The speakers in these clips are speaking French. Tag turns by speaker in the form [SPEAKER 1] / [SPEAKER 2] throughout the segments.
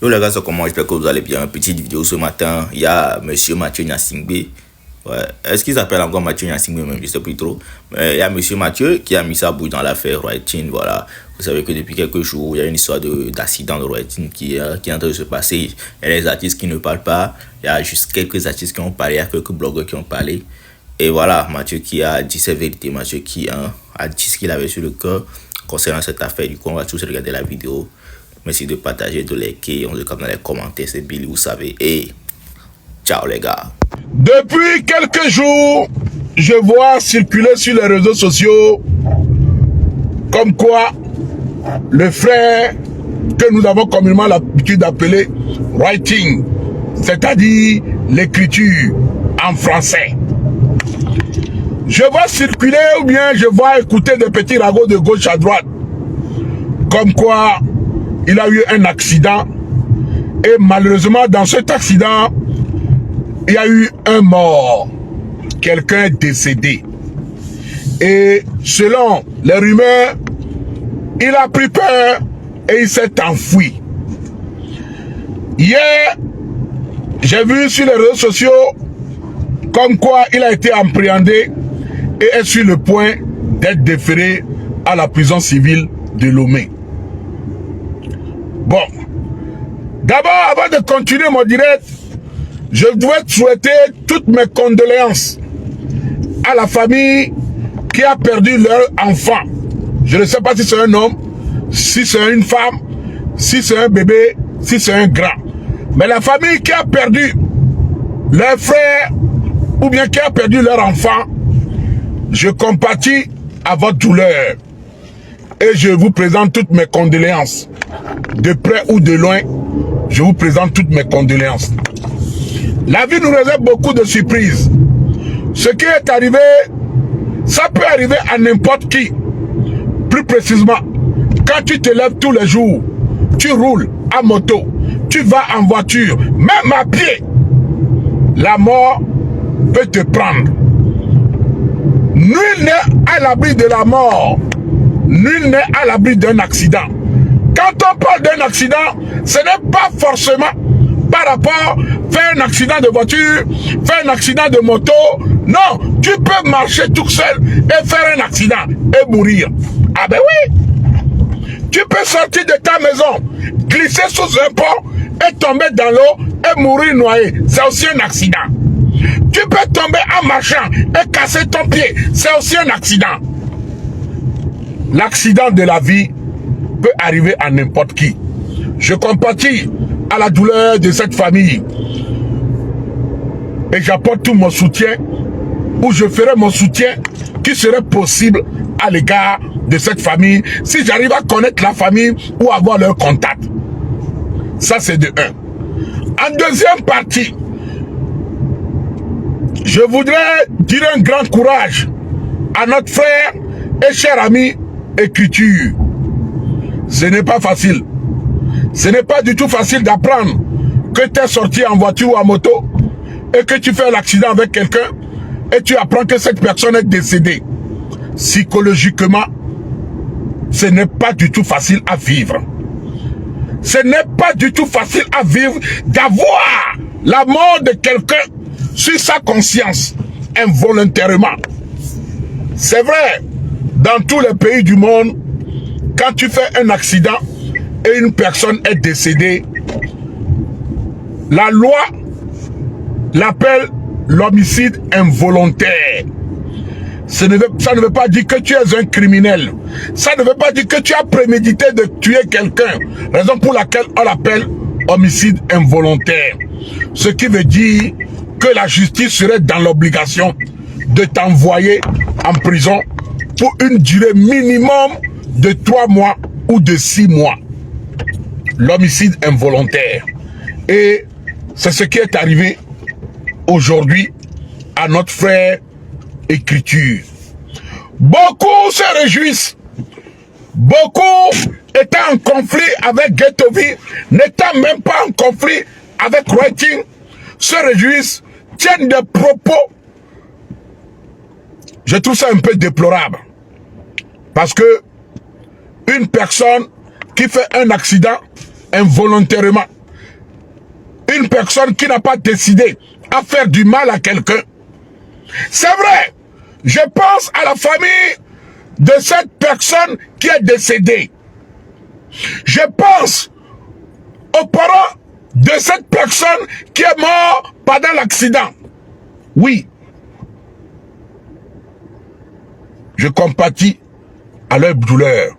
[SPEAKER 1] Yo les gars, ça comment? J'espère que vous allez bien. Petite vidéo ce matin. Il y a monsieur Mathieu Gnassingbé. Ouais. Est-ce qu'il s'appelle encore Mathieu Gnassingbé même? Je sais plus trop. Mais il y a monsieur Mathieu qui a mis sa bouille dans l'affaire Royalty. Voilà. Vous savez que depuis quelques jours, il y a une histoire d'accident de Royalty qui est en train de se passer. Il y a des artistes qui ne parlent pas. Il y a juste quelques artistes qui ont parlé. Il y a quelques blogueurs qui ont parlé. Et voilà, Mathieu qui a dit ses vérités. Mathieu qui a dit ce qu'il avait sur le cœur concernant cette affaire. Du coup, on va tous regarder la vidéo. Merci de partager, de liker, on se capte dans les commentaires, c'est Billy, vous savez. Et ciao les gars.
[SPEAKER 2] Depuis quelques jours, je vois circuler sur les réseaux sociaux comme quoi le frère que nous avons communément l'habitude d'appeler writing, c'est-à-dire l'écriture en français. Je vois circuler ou bien je vois écouter des petits ragots de gauche à droite comme quoi il a eu un accident et malheureusement dans cet accident, il y a eu un mort, quelqu'un décédé. Et selon les rumeurs, il a pris peur et il s'est enfui. Hier, j'ai vu sur les réseaux sociaux comme quoi il a été appréhendé et est sur le point d'être déféré à la prison civile de Lomé. Bon, d'abord, avant de continuer mon direct, je dois souhaiter toutes mes condoléances à la famille qui a perdu leur enfant. Je ne sais pas si c'est un homme, si c'est une femme, si c'est un bébé, si c'est un grand. Mais la famille qui a perdu leur frère ou bien qui a perdu leur enfant, je compatis à votre douleur. Et je vous présente toutes mes condoléances. De près ou de loin, je vous présente toutes mes condoléances. La vie nous réserve beaucoup de surprises. Ce qui est arrivé, ça peut arriver à n'importe qui. Plus précisément, quand tu te lèves tous les jours, tu roules à moto, tu vas en voiture, même à pied, la mort peut te prendre. Nul n'est à l'abri de la mort. Nul n'est à l'abri d'un accident. Quand on parle d'un accident, ce n'est pas forcément par rapport à faire un accident de voiture, faire un accident de moto. Non, tu peux marcher tout seul et faire un accident et mourir. Ah ben oui! Tu peux sortir de ta maison, glisser sous un pont et tomber dans l'eau et mourir noyé. C'est aussi un accident. Tu peux tomber en marchant et casser ton pied. C'est aussi un accident. L'accident de la vie peut arriver à n'importe qui. Je compatis à la douleur de cette famille et j'apporte tout mon soutien ou je ferai mon soutien qui serait possible à l'égard de cette famille si j'arrive à connaître la famille ou avoir leur contact. Ça c'est de un. En deuxième partie, je voudrais dire un grand courage à notre frère et cher ami écriture. Ce n'est pas facile. Ce n'est pas du tout facile d'apprendre que tu es sorti en voiture ou en moto et que tu fais l'accident avec quelqu'un et tu apprends que cette personne est décédée. Psychologiquement, ce n'est pas du tout facile à vivre. Ce n'est pas du tout facile à vivre d'avoir la mort de quelqu'un sur sa conscience involontairement. C'est vrai, dans tous les pays du monde, quand tu fais un accident et une personne est décédée, la loi l'appelle l'homicide involontaire. Ça ne veut pas dire que tu es un criminel. Ça ne veut pas dire que tu as prémédité de tuer quelqu'un. Raison pour laquelle on l'appelle homicide involontaire. Ce qui veut dire que la justice serait dans l'obligation de t'envoyer en prison pour une durée minimum de 3 mois ou de 6 mois. L'homicide involontaire. Et c'est ce qui est arrivé aujourd'hui à notre frère écriture. Beaucoup se réjouissent. Beaucoup étant en conflit avec Ghettovi, n'étant même pas en conflit avec Writing, se réjouissent, tiennent des propos. Je trouve ça un peu déplorable. Parce que une personne qui fait un accident involontairement, une personne qui n'a pas décidé à faire du mal à quelqu'un. C'est vrai, je pense à la famille de cette personne qui est décédée. Je pense aux parents de cette personne qui est morte pendant l'accident. Oui. Je compatis à leur douleur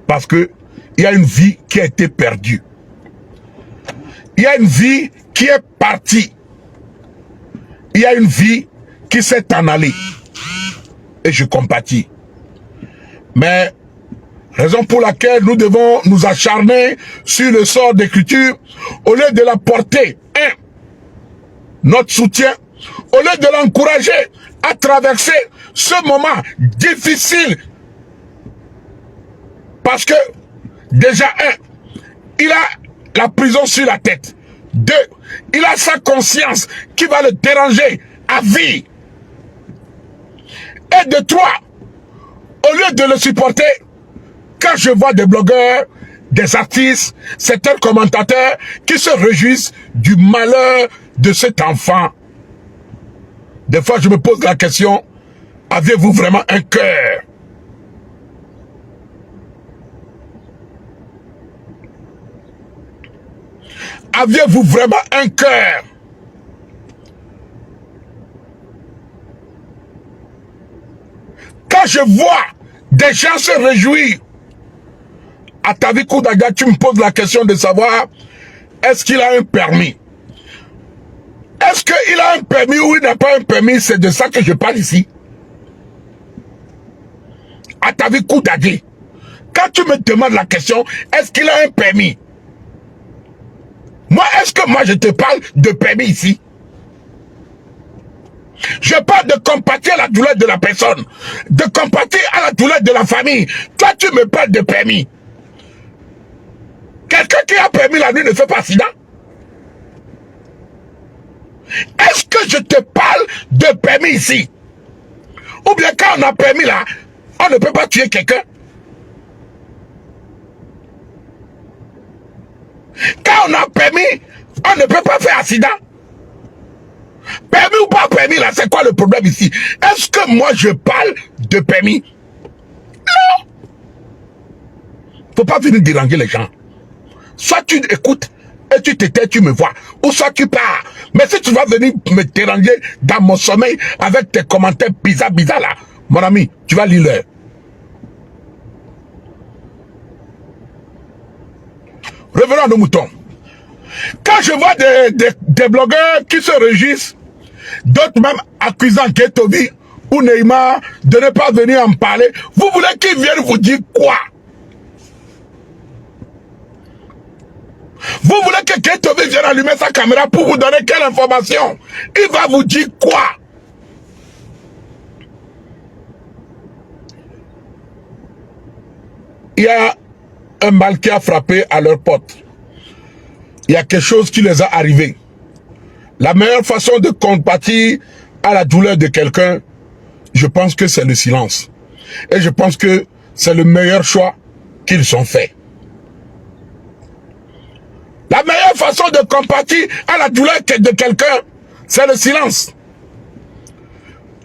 [SPEAKER 2] parce que il y a une vie qui a été perdue. Il y a une vie qui est partie. Il y a une vie qui s'est en allée. Et je compatis. Mais raison pour laquelle nous devons nous acharner sur le sort d'écriture au lieu de la porter, notre soutien, au lieu de l'encourager à traverser ce moment difficile. Parce que, déjà, il a la prison sur la tête. 2, il a sa conscience qui va le déranger à vie. Et de 3, au lieu de le supporter, quand je vois des blogueurs, des artistes, certains commentateurs qui se réjouissent du malheur de cet enfant, des fois je me pose la question, avez-vous vraiment un cœur? Aviez-vous vraiment un cœur? Quand je vois des gens se réjouir, à Tavikou Daga, tu me poses la question de savoir, est-ce qu'il a un permis? Est-ce qu'il a un permis ou il n'a pas un permis? C'est de ça que je parle ici. À Tavikou Daga, quand tu me demandes la question, est-ce qu'il a un permis? Moi, est-ce que moi je te parle de permis ici? Je parle de compatir à la douleur de la personne, de compatir à la douleur de la famille. Toi, tu me parles de permis. Quelqu'un qui a permis la nuit ne fait pas accident? Est-ce que je te parle de permis ici? Ou bien quand on a permis là, on ne peut pas tuer quelqu'un? Quand on a permis, on ne peut pas faire accident. Permis ou pas permis là, c'est quoi le problème ici? Est-ce que moi je parle de permis? Non. Faut pas venir déranger les gens. Soit tu écoutes et tu te tais, tu me vois. Ou soit tu pars. Mais si tu vas venir me déranger dans mon sommeil avec tes commentaires bizarres là, mon ami, tu vas lire l'heure. Revenons à nos moutons. Quand je vois des blogueurs qui se réjouissent, d'autres même accusant Guetobi ou Neymar de ne pas venir en parler, vous voulez qu'ils viennent vous dire quoi? Vous voulez que Guetobi vienne allumer sa caméra pour vous donner quelle information? Il va vous dire quoi? Il y a un mal qui a frappé à leur porte. Il y a quelque chose qui les a arrivés. La meilleure façon de compatir à la douleur de quelqu'un, je pense que c'est le silence. Et je pense que c'est le meilleur choix qu'ils ont fait. La meilleure façon de compatir à la douleur de quelqu'un, c'est le silence.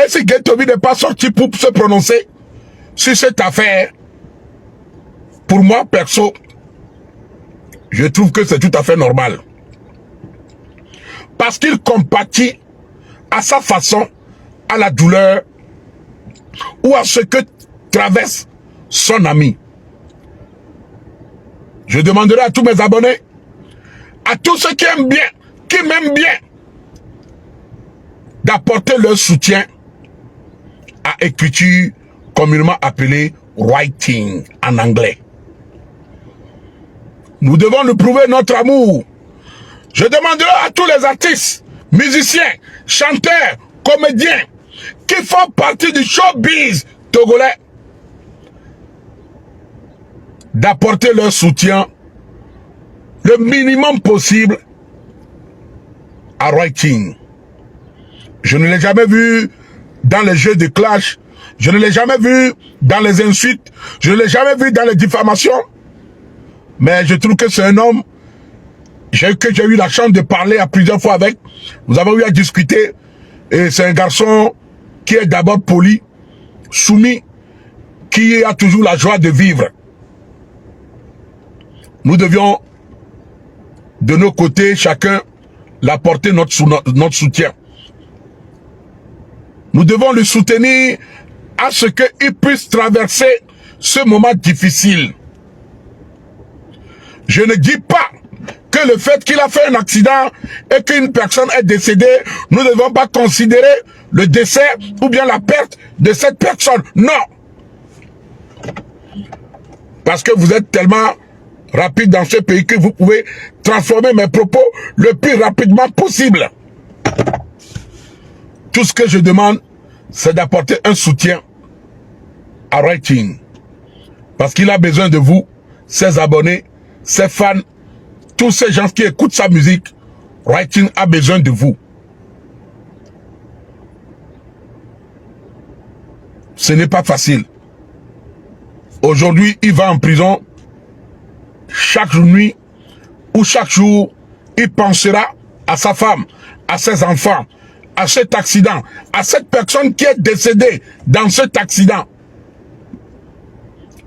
[SPEAKER 2] Et si Guetobi n'est pas sorti pour se prononcer sur cette affaire, pour moi, perso, je trouve que c'est tout à fait normal. Parce qu'il compatit à sa façon à la douleur ou à ce que traverse son ami. Je demanderai à tous mes abonnés, à tous ceux qui aiment bien, qui m'aiment bien, d'apporter leur soutien à écriture communément appelée writing en anglais. Nous devons nous prouver notre amour. Je demanderai à tous les artistes, musiciens, chanteurs, comédiens qui font partie du showbiz togolais d'apporter leur soutien le minimum possible à writing. Je ne l'ai jamais vu dans les jeux de clash. Je ne l'ai jamais vu dans les insultes. Je ne l'ai jamais vu dans les diffamations. Mais je trouve que c'est un homme j'ai eu la chance de parler à plusieurs fois avec. Nous avons eu à discuter. Et c'est un garçon qui est d'abord poli, soumis, qui a toujours la joie de vivre. Nous devions, de nos côtés, chacun, l'apporter notre soutien. Nous devons le soutenir à ce qu'il puisse traverser ce moment difficile. Je ne dis pas que le fait qu'il a fait un accident et qu'une personne est décédée, nous ne devons pas considérer le décès ou bien la perte de cette personne. Non. Parce que vous êtes tellement rapide dans ce pays que vous pouvez transformer mes propos le plus rapidement possible. Tout ce que je demande, c'est d'apporter un soutien à Writing. Parce qu'il a besoin de vous, ses abonnés, ses fans, tous ces gens qui écoutent sa musique. Writing a besoin de vous. Ce n'est pas facile. Aujourd'hui, il va en prison. Chaque nuit ou chaque jour, il pensera à sa femme, à ses enfants, à cet accident, à cette personne qui est décédée dans cet accident.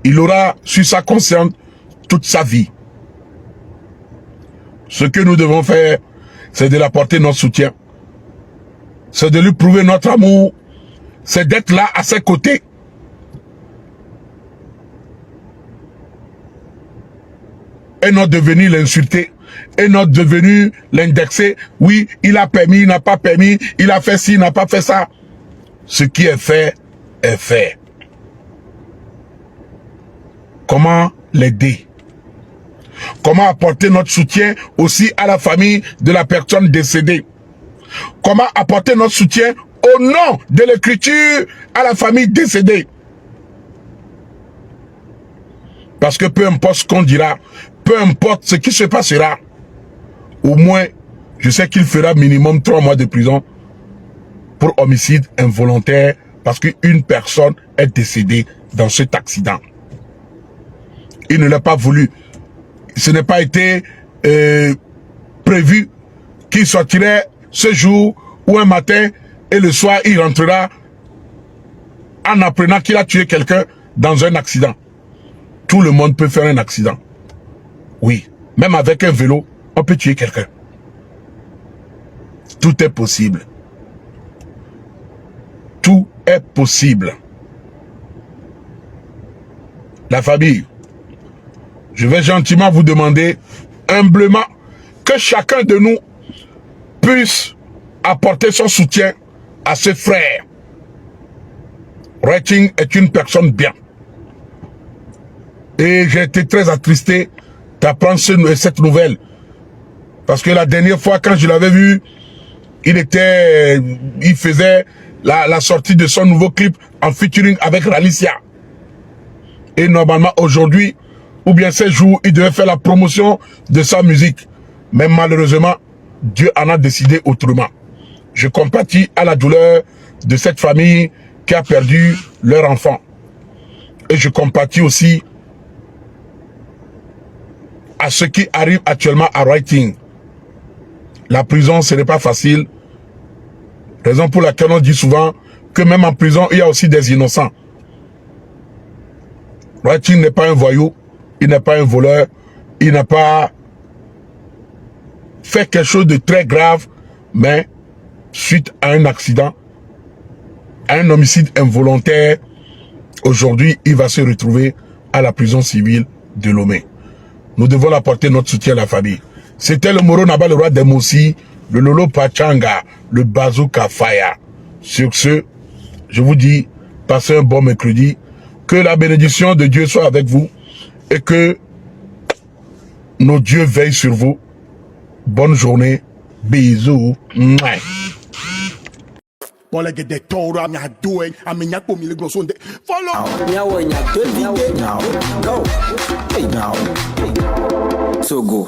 [SPEAKER 2] Il aura sur sa conscience toute sa vie. Ce que nous devons faire, c'est de l'apporter notre soutien. C'est de lui prouver notre amour. C'est d'être là à ses côtés. Et non de venir l'insulter. Et non de venir l'indexer. Oui, il a permis, il n'a pas permis. Il a fait ci, il n'a pas fait ça. Ce qui est fait, est fait. Comment l'aider? Comment apporter notre soutien aussi à la famille de la personne décédée? Comment apporter notre soutien au nom de l'écriture à la famille décédée? Parce que peu importe ce qu'on dira, peu importe ce qui se passera, au moins, je sais qu'il fera minimum 3 mois de prison pour homicide involontaire parce qu'une personne est décédée dans cet accident. Il ne l'a pas voulu. Ce n'est pas été prévu qu'il sortirait ce jour ou un matin et le soir il rentrera en apprenant qu'il a tué quelqu'un dans un accident. Tout le monde peut faire un accident. Oui, même avec un vélo, on peut tuer quelqu'un. Tout est possible. Tout est possible. La famille, je vais gentiment vous demander, humblement, que chacun de nous puisse apporter son soutien à ses frères. Writing est une personne bien. Et j'ai été très attristé d'apprendre cette nouvelle. Parce que la dernière fois, quand je l'avais vu, il faisait la sortie de son nouveau clip en featuring avec Ralicia. Et normalement, aujourd'hui, ou bien ces jours, il devait faire la promotion de sa musique. Mais malheureusement, Dieu en a décidé autrement. Je compatis à la douleur de cette famille qui a perdu leur enfant. Et je compatis aussi à ce qui arrive actuellement à Writing. La prison, ce n'est pas facile. Raison pour laquelle on dit souvent que même en prison, il y a aussi des innocents. Writing n'est pas un voyou, il n'est pas un voleur, il n'a pas fait quelque chose de très grave, mais suite à un accident, à un homicide involontaire, aujourd'hui, il va se retrouver à la prison civile de Lomé. Nous devons apporter notre soutien à la famille. C'était le Moro Naba, le roi des Moussi, le Lolo Pachanga, le Bazooka Fire. Sur ce, je vous dis, passez un bon mercredi. Que la bénédiction de Dieu soit avec vous et que nos dieux veillent sur vous. Bonne journée. Bisous. Mouais.
[SPEAKER 3] Follow. Go. Hey, now. So go.